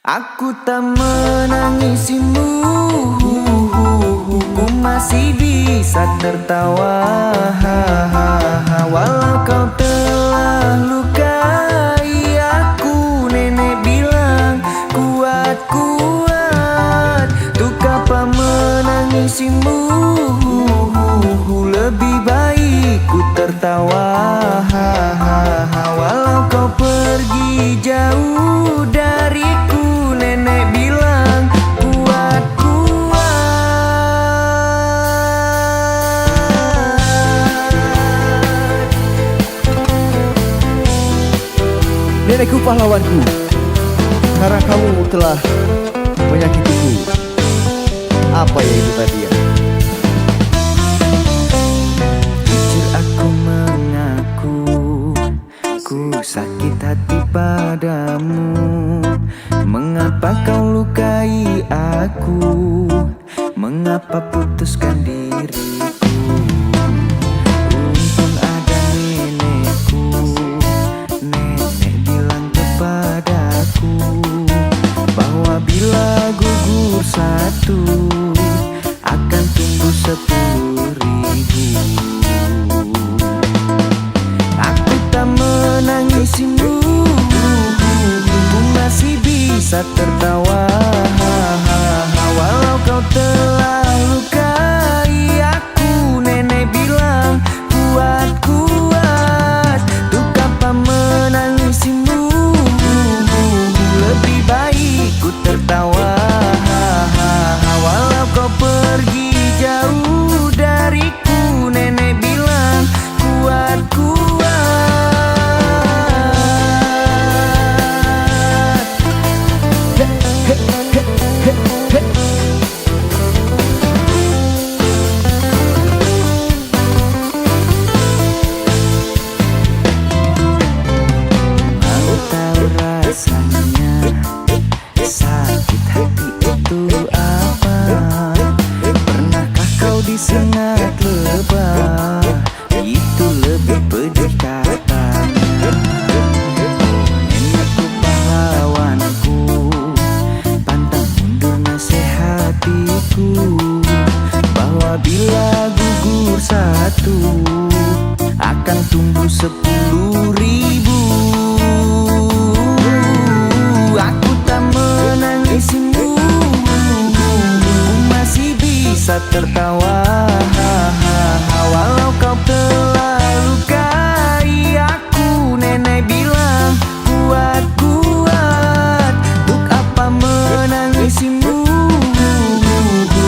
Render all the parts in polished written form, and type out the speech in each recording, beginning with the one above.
Aku tak menangisimu, ku masih bisa tertawa. Walau kau telah lukai aku, nenek bilang kuat-kuat. Untuk apa menangisimu, lebih baik ku tertawa. Walau kau pergi jauh dariku, nenek bilang kuat-kuat. Nenekku pahlawanku, karena kamu telah menyakitiku. Apa ya itu tadi ya? Jujur aku mengaku, ku sakit hati padamu. Mengapa kau lukai aku? Mengapa putuskan diriku? Untung ada nenekku, nenek bilang kepadaku bahwa bila gugur satu akan tumbuh 10.000. Aku tak menangisimu, ku masih bisa tertawa. Walau kau telah lukai aku, nenek bilang kuat-kuat. Untuk apa menangisimu, lebih baik ku tertawa. Walau kau pergi jauh dariku, nenek bilang kuat-kuat. Mau tahu rasanya sakit hati itu apa? Pernahkah kau disengat lebah? Itu lebih pedih katanya. Nenekku pahlawanku, pantang mundur nasihatiku, bahwa bila gugur satu akan tumbuh 10.000. Aku tak menangisimu, masih bisa tertawa. Walau kau telah lukai aku, nenek bilang kuat-kuat. Untuk apa menangisimu,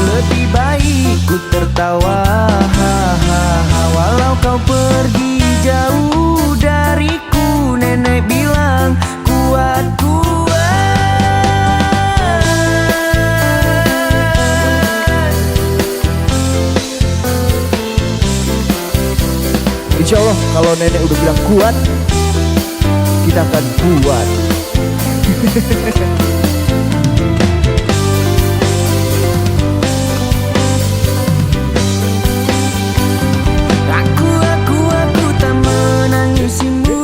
lebih baik ku tertawa. Walau kau pergi jauh dariku, nenek bilang kuat-kuat. Insya Allah kalau nenek udah bilang kuat, kita akan kuat. Aku tak menangisimu,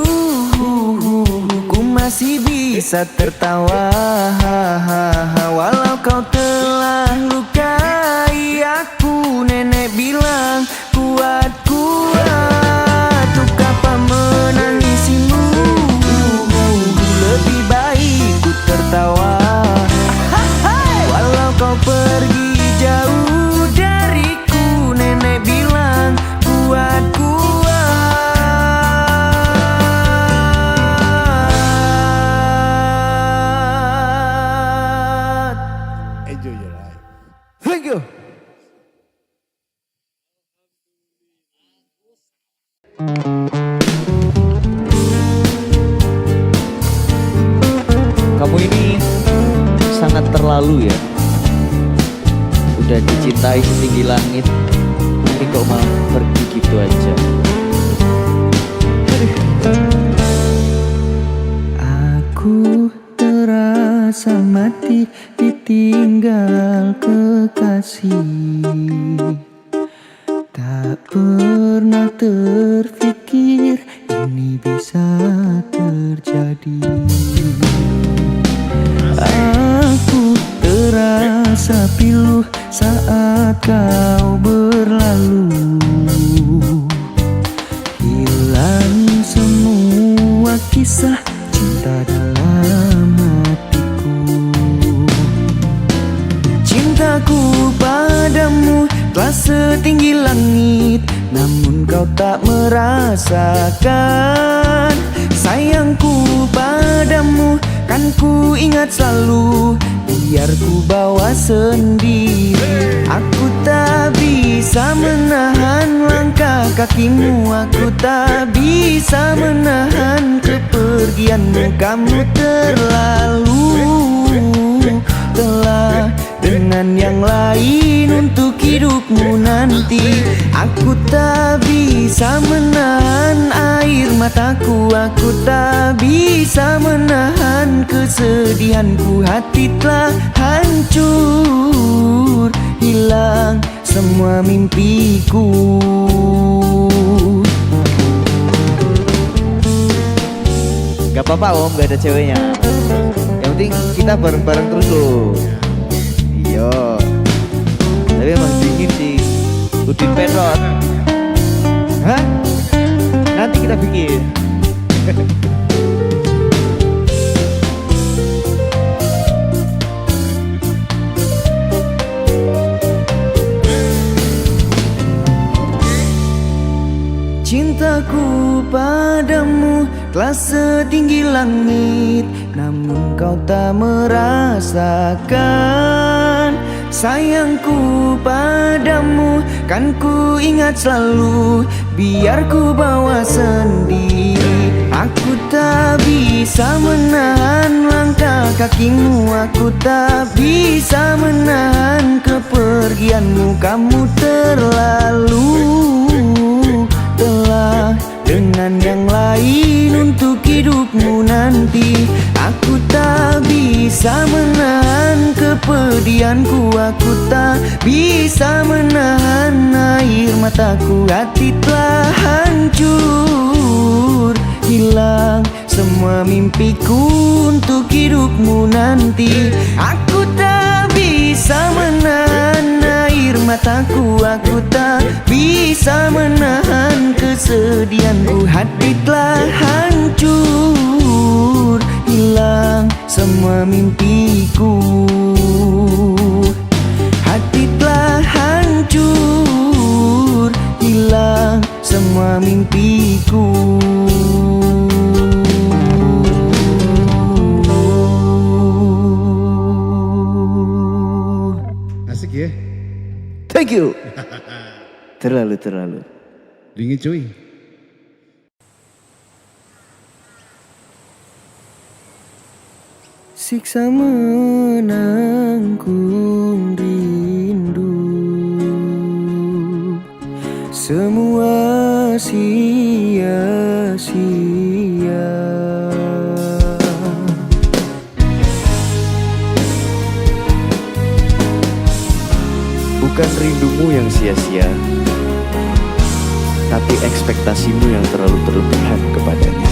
ku masih bisa tertawa. Walau kau telah lukai aku, nenek bilang kuat-kuat. Untuk apa menangisimu, lebih baik ku tertawa. Walau kau pergi jauh dariku, nenek bilang kuat-kuat. Enjoy your life. Thank you. Kamu ini sangat terlalu ya. Udah dicintai setinggi langit, tapi kok malah pergi gitu aja. Aku terasa mati ditinggal kekasih. Tak pernah terfikir ini bisa terjadi. rasa pilu saat kau berlalu. Hilang semua kisah cinta dalam hatiku. Cintaku padamu telah setinggi langit, namun kau tak merasakan. Sayangku padamu kan ku ingat selalu, biar ku bawa sendiri. Aku tak bisa menahan langkah kakimu, aku tak bisa menahan kepergianmu. Kamu telah dengan yang lain untuk hidupmu nanti. Aku tak bisa menahan air mataku, aku tak bisa menahan kesedihanku. Hati telah hancur, hilang semua mimpiku. Gak apa-apa om, gak ada ceweknya. Yang penting kita bareng-bareng terus loh. Iya. Tapi emang dingin sih. Udin Petrot. Hah? Nanti kita bikin. Cintaku padamu telah setinggi langit, namun kau tak merasakan. Sayangku padamu kan ku ingat selalu, biar ku bawa sendiri. Aku tak bisa menahan langkah kakimu, aku tak bisa menahan kepergianmu. Kamu telah dengan yang lain untuk hidupmu nanti. Aku tak bisa menahan kepedihanku, aku tak bisa menahan air mataku. Hati telah hancur, hilang semua mimpiku untuk hidupmu nanti. Aku tak bisa menahan air mataku, aku tak bisa menahan kesedihanku. Hati telah hancur, hilang semua mimpiku. Hati telah hancur, hilang semua mimpiku. Asik ya? Thank you. Terlalu. Dingin cuy. Siksa menanggung rindu, semua sia-sia. Bukan rindumu yang sia-sia, tapi ekspektasimu yang terlalu berlebihan kepadanya.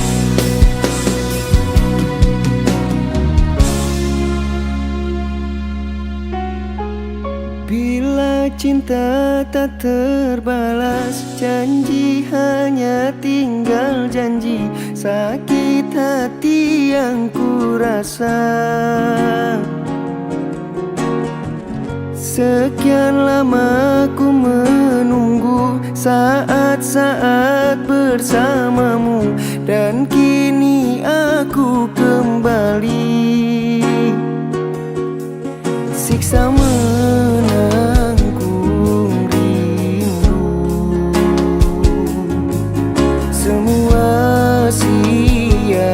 Bila cinta tak terbalas, janji hanya tinggal janji. Sakit hati yang ku rasa, sekian lama ku menunggu saat-saat bersamamu, dan kini aku kembali. Siksa menanggung rindu, semua sia-sia.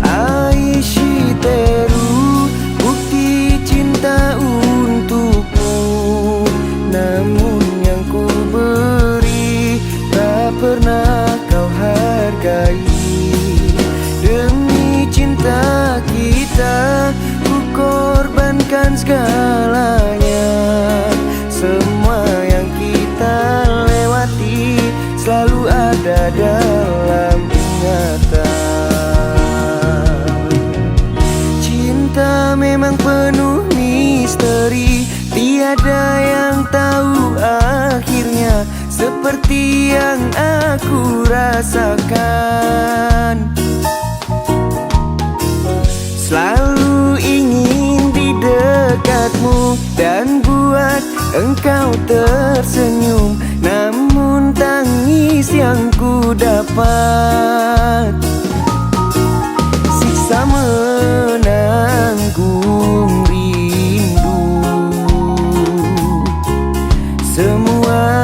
Aishi teru, bukti cinta untukmu, namun yang ku beri tak pernah kau hargai. Demi cinta kita, ku korbankan segalanya. Semua yang kita lewati selalu ada dalam ingatan. Cinta seperti yang aku rasakan. Selalu ingin di dekatmu dan buat engkau tersenyum, namun tangis yang ku dapat siksa menanggung rindu. Semua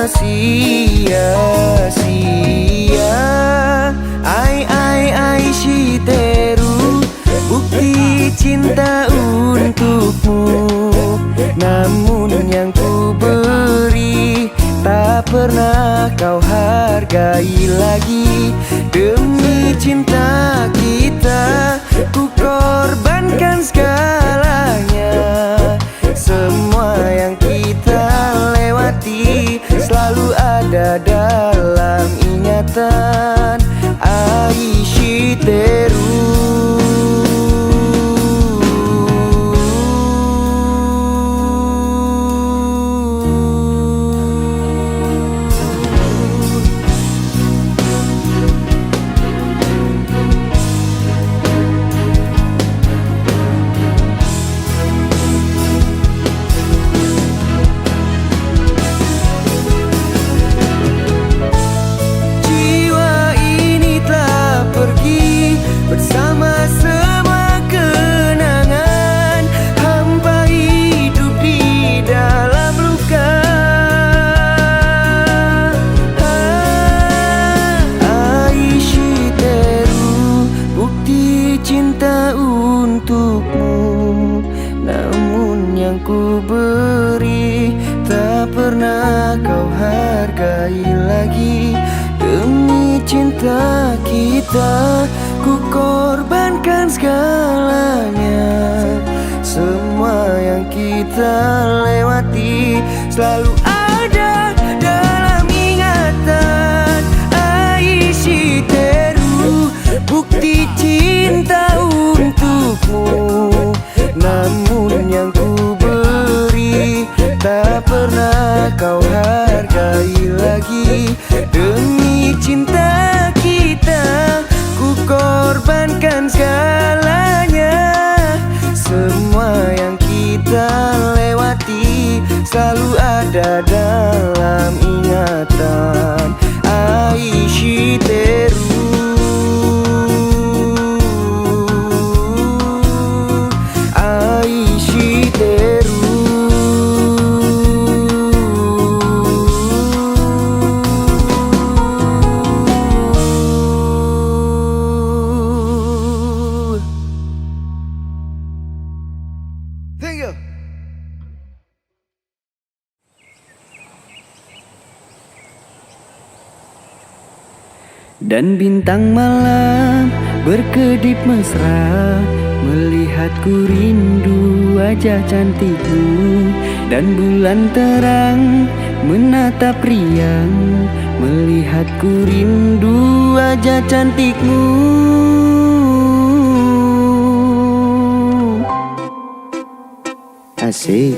sia-sia. Ai Shiteru, bukti cinta untukmu, namun yang ku beri tak pernah kau hargai lagi. Demi cinta kita ku korbankan segalanya. Semua yang kita lewati selalu ada dalam ingatan. Ai Shiteru. Bersama semua kenangan, hampa hidup di dalam luka. Ai Shiteru, bukti cinta untukmu, namun yang ku beri tak pernah kau hargai lagi. Demi cinta kita ku korbankan segalanya. Semua yang kita lewati selalu ada dalam ingatan. Ai Shiteru, bukti cinta untukmu, namun yang ku beri tak pernah kau hargai lagi. Demi cinta kita ku korbankan segalanya. Semua yang kita lewati selalu ada dalam ingatan. Ai Shiteru, Ai Shiteru. Thank you. Dan bintang malam berkedip mesra, melihatku rindu wajah cantikmu. Dan bulan terang menatap riang, melihatku rindu wajah cantikmu. Asik.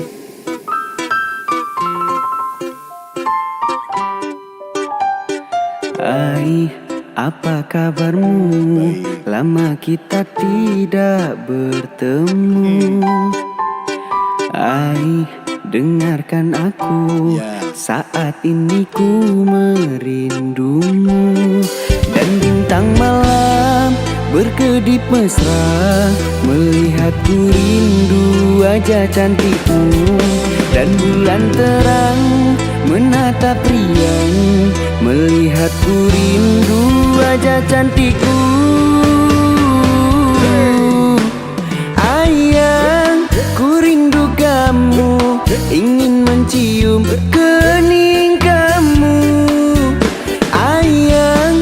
Ai, apa kabarmu? Lama kita tidak bertemu. Ai, dengarkan aku, saat ini ku merindumu. Dan bintang malam berkedip mesra, melihatku rindu wajah cantikmu. Dan bulan terang menatap riang, melihatku rindu wajah cantikku. Ayang, ku rindu kamu, ingin mencium kening kamu. Ayang,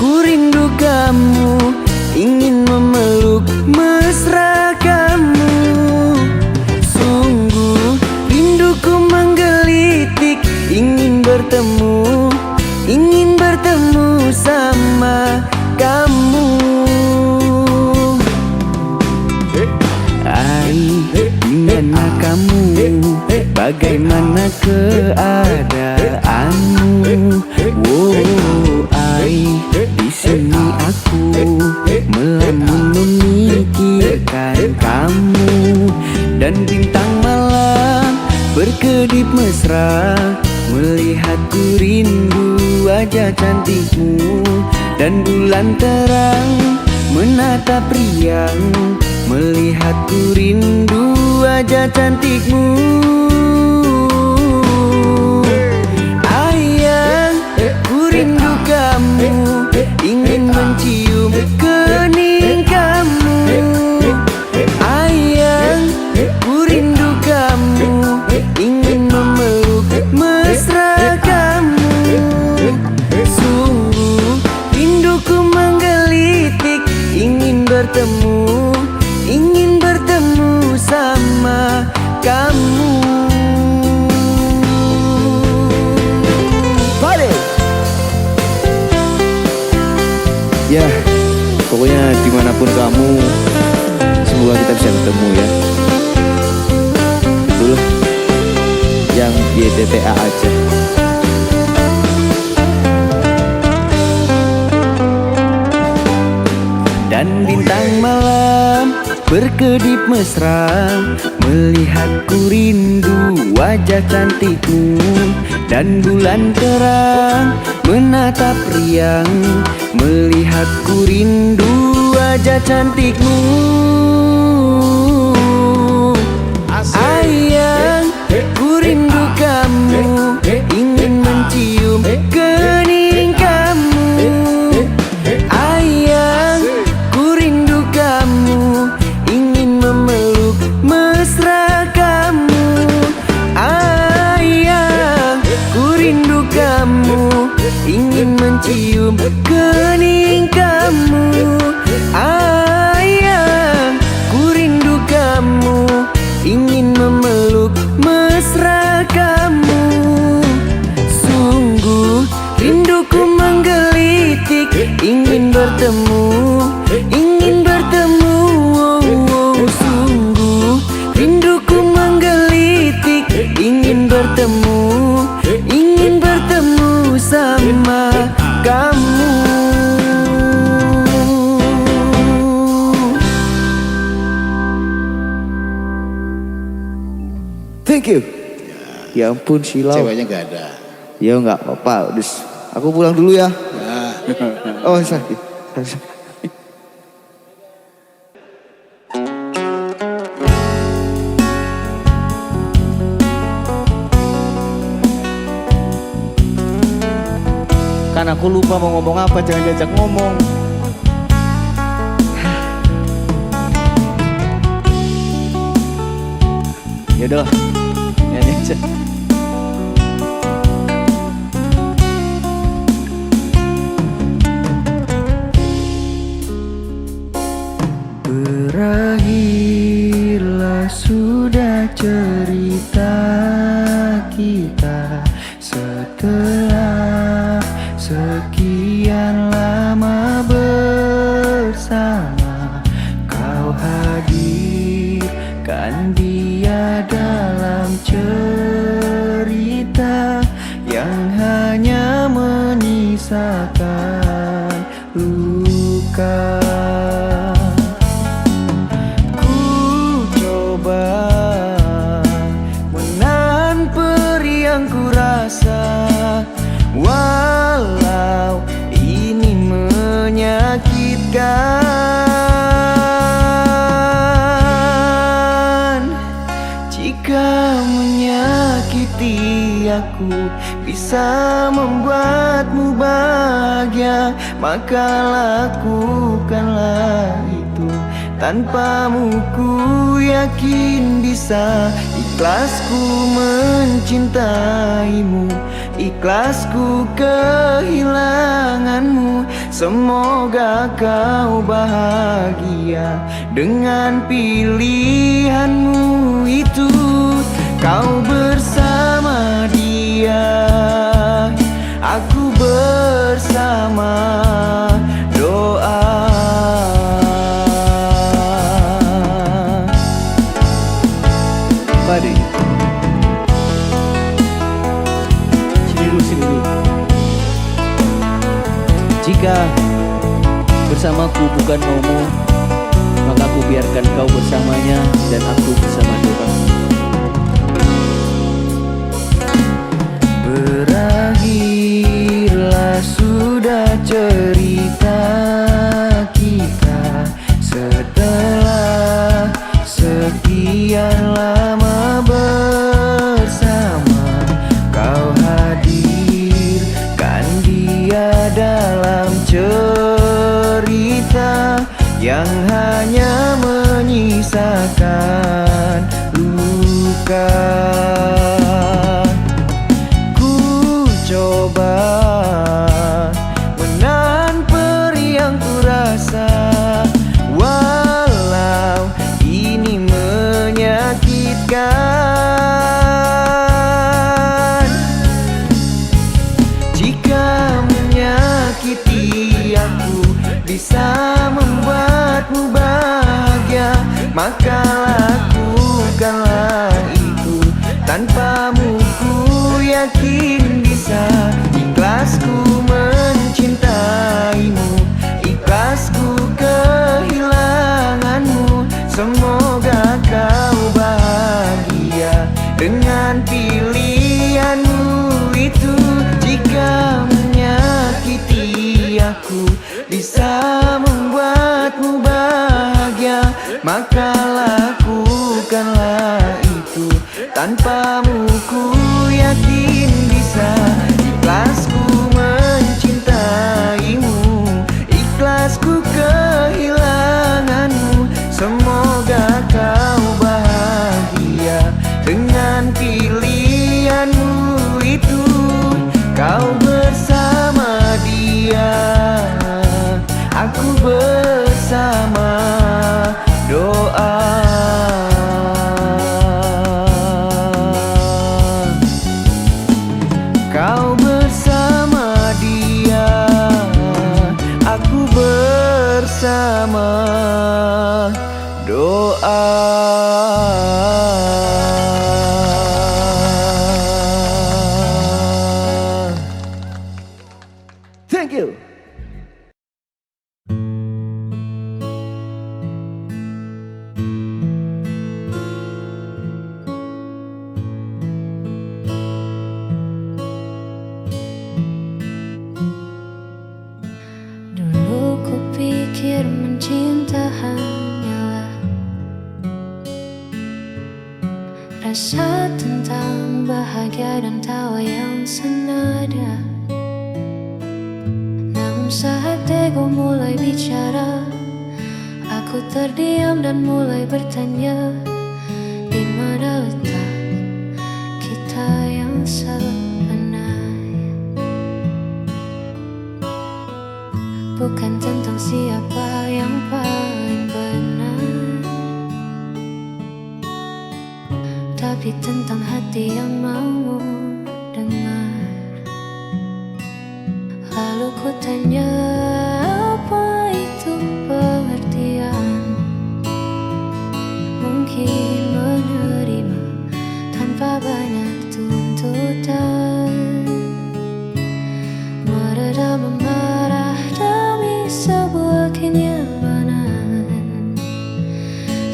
ku rindu kamu, ingin memeluk mesra kamu. Sungguh rinduku menggelitik, ingin bertemu sama kamu. Ai, dimana kamu? Bagaimana keadaanmu? Oh, di sini aku melamun memikirkan kamu. Dan bintang malam berkedip mesra, melihatku rindu wajah cantikmu. Dan bulan terang menatap riang, melihatku rindu wajah cantikmu. Ayang, ku rindu kamu, ingin mencium kening kamu. Ayang, ku rindu kamu, ingin memeluk mesra kamu. Sungguh rinduku menggelitik, ingin bertemu sama kamu. Balik. Ya, pokoknya dimanapun kamu, semoga kita bisa ketemu ya. Itulah yang YTTA aja. Dan bintang malam berkedip mesra, melihatku rindu wajah cantikmu. Dan bulan terang menatap riang, melihatku rindu wajah cantikmu. Ayang, ku rindu kamu, ingin mencium kening kamu. Ayang, ku rindu kamu, ingin memeluk mesra kamu. Ayang, ku rindu kamu, ingin mencium kening kamu. Ayang, ku rindu kamu, ingin memeluk mesra kamu. Sungguh rinduku menggelitik, ingin bertemu. Oh, sungguh rinduku menggelitik, ingin bertemu sama kamu. Thank you. Ya ampun Silau. Ceweknya gak ada. Ya nggak apa-apa. Aku pulang dulu ya. Nah. Oh sakit. Kan aku lupa mau ngomong apa, jangan diajak ngomong. Yaudah, nyanyi aja. Berakhirlah sudah cerita kita setelah sekian lama bersama. Kau hadirkan dia dalam cerita yang hanya menyisakan luka. Ku coba menahan perih yang ku rasa, walau ini menyakitkan. Jika menyakiti aku bisa membuatmu bahagia, maka lakukanlah itu. Tanpamu ku yakin bisa. Ikhlasku mencintaimu, ikhlasku kehilanganmu. Semoga kau bahagia dengan pilihanmu itu. Kau bersama dia, aku bersama doa. Padi. Sini dulu, sini dulu. bersamaku bukan maumu, maka aku biarkan kau bersamanya dan aku bersama doa. Berakhirlah sudah cerita kita setelah sekian lama bersama. Kau hadirkan dia dalam cerita yang hanya menyisakan luka. Coba menahan perih yang kurasa, walau ini menyakitkan. Jika menyakiti aku bisa membuatmu bahagia, maka lakukanlah itu. Tanpamu ku yakin bisa. Ikhlasku mencintaimu, ikhlasku kehilanganmu. Semoga kau bahagia dengan pilihanmu itu. Jika menyakiti aku bisa membuatmu bahagia, maka lakukanlah itu. Tanpamu ku yakin bisa. Ikhlasku mencintaimu, ikhlasku kehilanganmu. Semoga kau bahagia dengan pilihanmu itu. Kau bersama dia, aku bersama doa. Kau bersama dia, aku bersama doa. Thank you. Dulu ku pikir mencinta hanyalah rasa tentang bahagia dan tawa yang senada. Namun saat ego mulai bicara, aku terdiam dan mulai bertanya, di mana letak kita yang sebenarnya? Bukan tentang siapa yang paling benar, tapi tentang hati yang mau dengar. Lalu ku tanya, apa itu pengertian? Mungkin menerima tanpa banyak tuntutan, meredam amarah demi sebuah kenyamanan,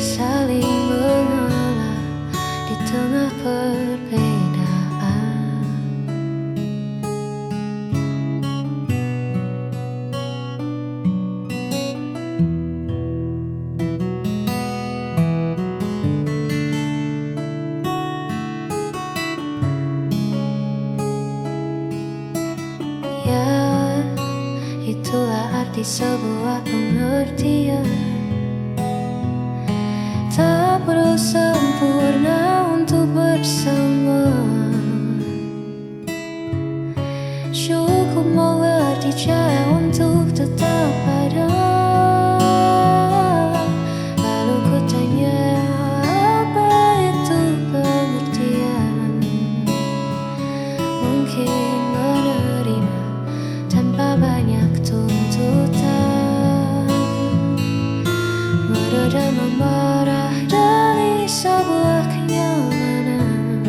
saling mengalah di tengah perbedaan. Ya, itulah arti sebuah pengertian. Tak perlu sempurna untuk bersama, cukup mengerti cara untuk tetap ada. Lalu ku tanya, apa itu pengertian? Mungkin menerima tanpa banyak tuntutan, meredam amarah demi sebuah kenyamanan,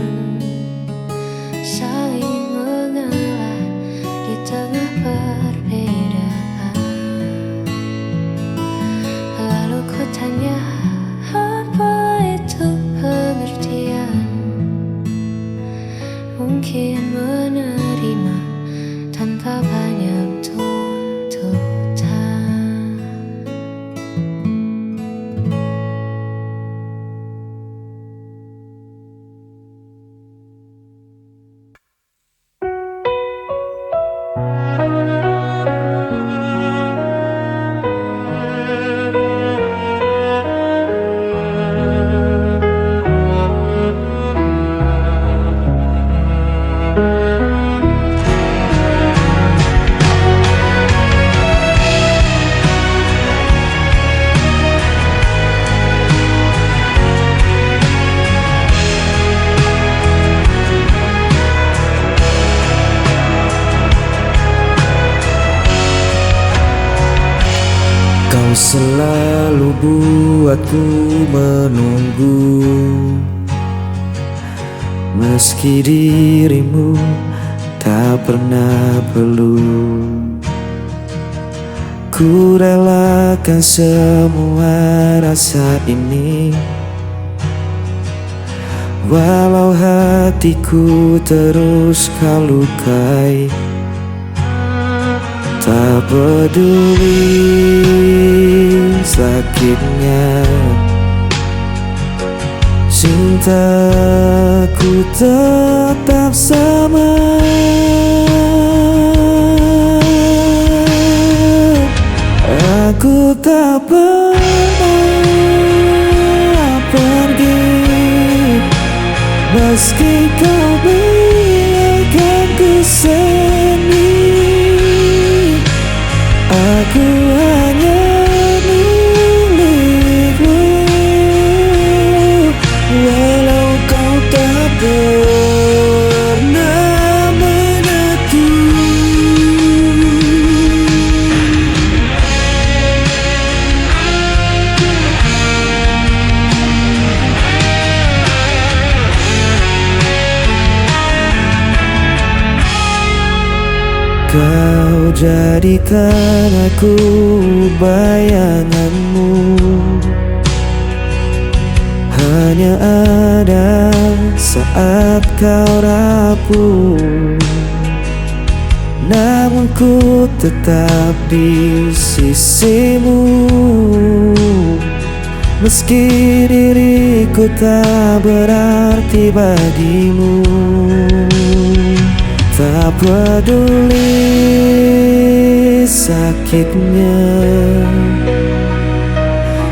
Kau selalu buatku menunggu, meski dirimu tak pernah perlu. Ku relakan semua rasa ini, walau hatiku terus kau lukai. Tak peduli sakitnya, cintaku tetap sama. Aku tak pernah pergi, meski kau biarkan ku sendiri. Aku hanya milikmu, walau kau tak pernah menentu. Kau jadikan aku bayanganmu, hanya ada saat kau rapuh. Namun ku tetap di sisimu, meski diriku tak berarti bagimu. Tak peduli sakitnya,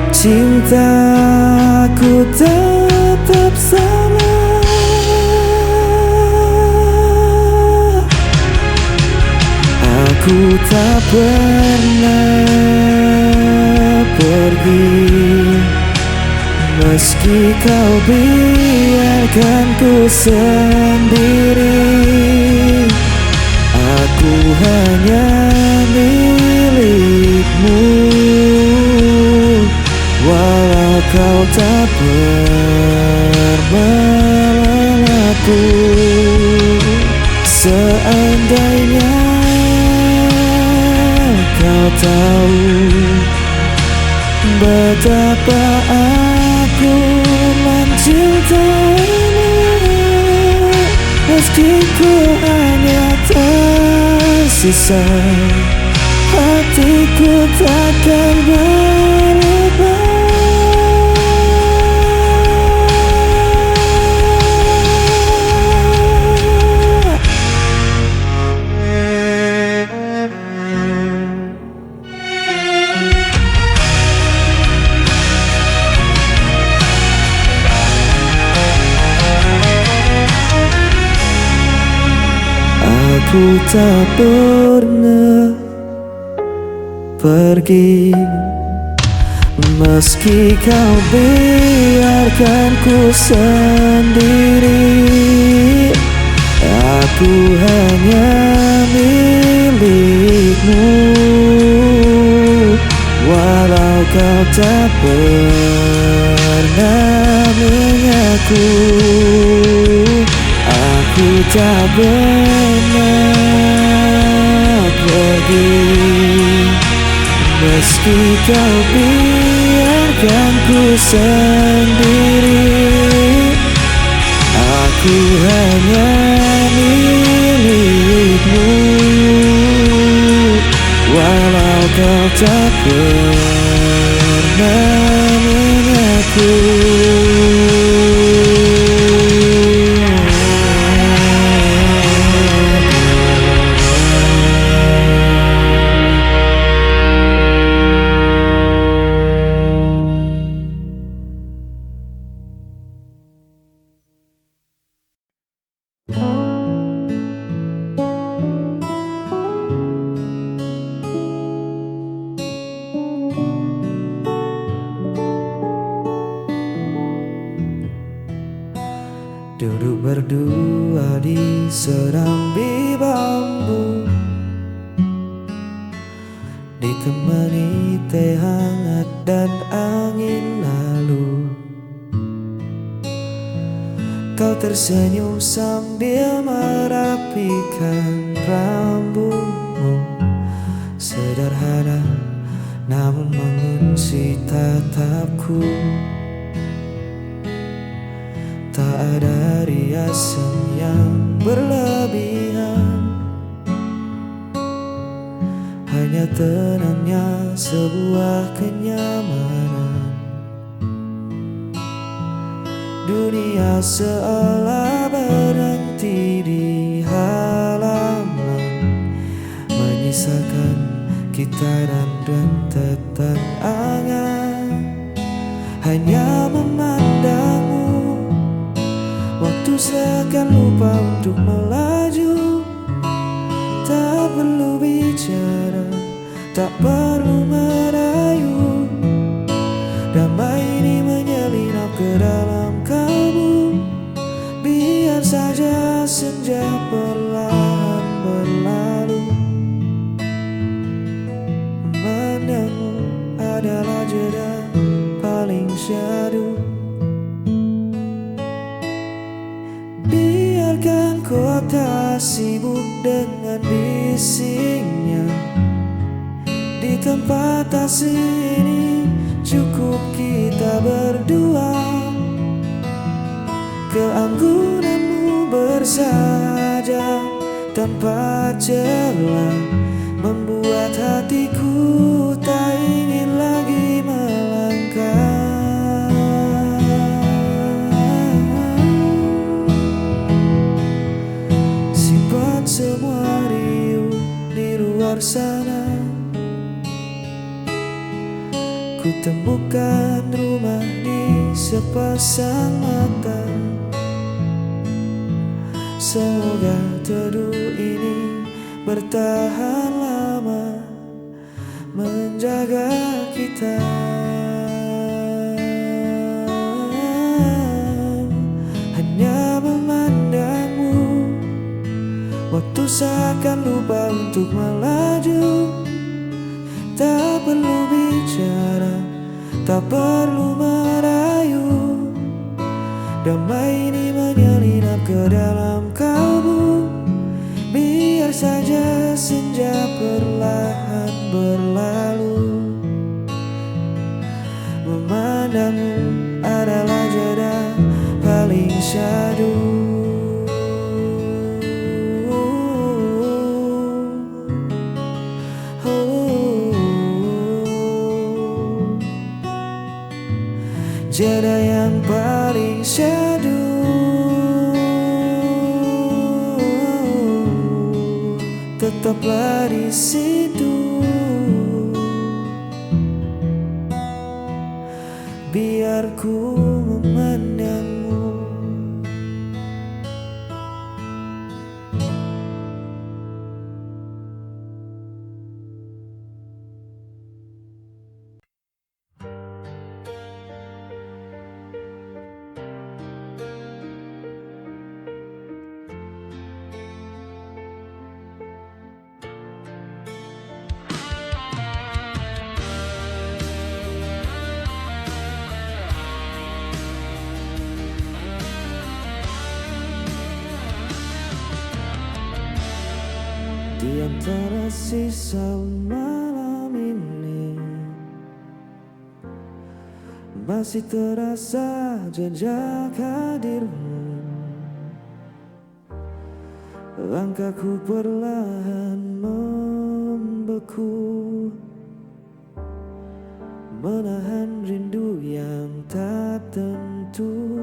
cintaku tetap sama. Aku tak pernah pergi, meski kau biarkan ku sendiri. Aku hanya milikmu, walau kau tak pernah aku. Seandainya kau tahu betapa aku mencintaimu, meski ku hanya tersisa, hatiku takkan berubah. Aku tak pernah pergi, meski kau biarkan ku sendiri. Aku hanya milikmu, walau kau tak pernah mengaku. Aku tak pernah pergi, meski kau biarkan ku sendiri. Aku hanya milikmu, walau kau tak pernah mengaku. Duduk berdua di serambi bambu, ditemani teh Kau tersenyum sambil merapikan rambutmu, sederhana namun mengunci tatapku. Tak ada riasan yang berlebihan, hanya tenangnya sebuah kenyamanan. Dunia seolah berhenti di halaman, menyisakan kita dan rentetan angan. Hanya memandangmu, waktu seakan lupa untuk melaju. Tak perlu bicara, tak perlu merayu. Damai ini menyelinap ke dalam kalbu. Biar saja senja perlahan berlalu. Memandangmu adalah jeda paling syahdu. Biarkan kota sibuk dengan bisingnya. Di tempat asing ini cukup kita berdua. Keanggunanmu bersahaja tanpa celah membuat hatiku tak ingin lagi melangkah. Simpan semua riuh di luar sana. Ku temukan rumah di sepasang mata. Semoga teduh ini bertahan lama, menjaga kita. Hanya memandangmu, waktu seakan lupa untuk melaju. Tak perlu bicara, tak perlu merayu. Damai ini menyelinap ke dalam kalbu. Biar saja senja perlahan berlalu. Memandangmu adalah jeda paling syahdu. Jeda yang paling syahdu. Tetaplah di situ. Biar ku memandangmu. Di antara sisa malam ini masih terasa jejak hadirmu. Langkahku perlahan membeku, menahan rindu yang tak tentu.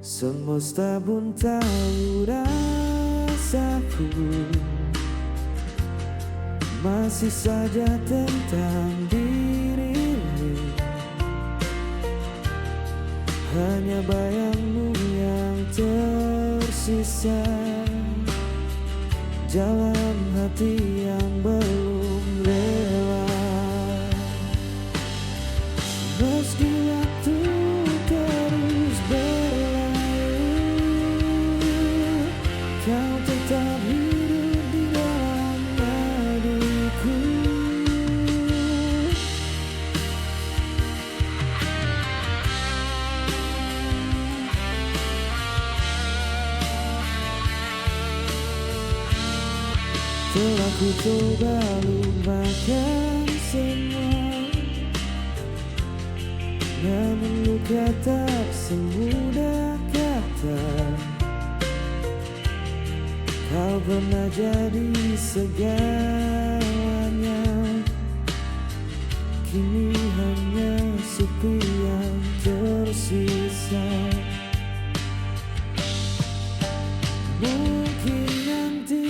Semesta pun tahu rasaku masih saja tentang dirimu. Hanya bayangmu yang tersisa, jalan hati yang belum rela. Meski waktu terus berlalu, kau tetap hidup di dalam hatiku. Telah ku coba lupakan semua, namun luka tak semudah kata. Kau pernah jadi segalanya, kini hanya sepi yang tersisa. Mungkin nanti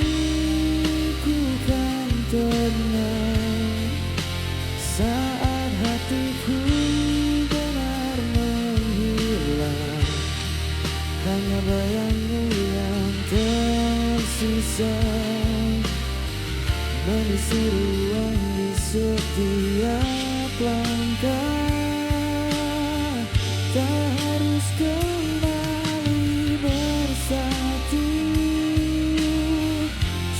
ku kan tenang saat hatiku benar menghilang, hanya bayangmu yang tersisa mengisi ruang di setiap langkah. Tak harus kembali bersatu,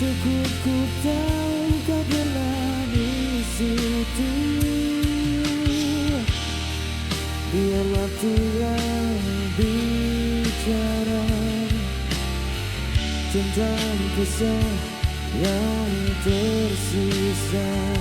cukup ku tahu kau pernah di situ. Biar waktu yang bicara tentang kisah yang tersisa.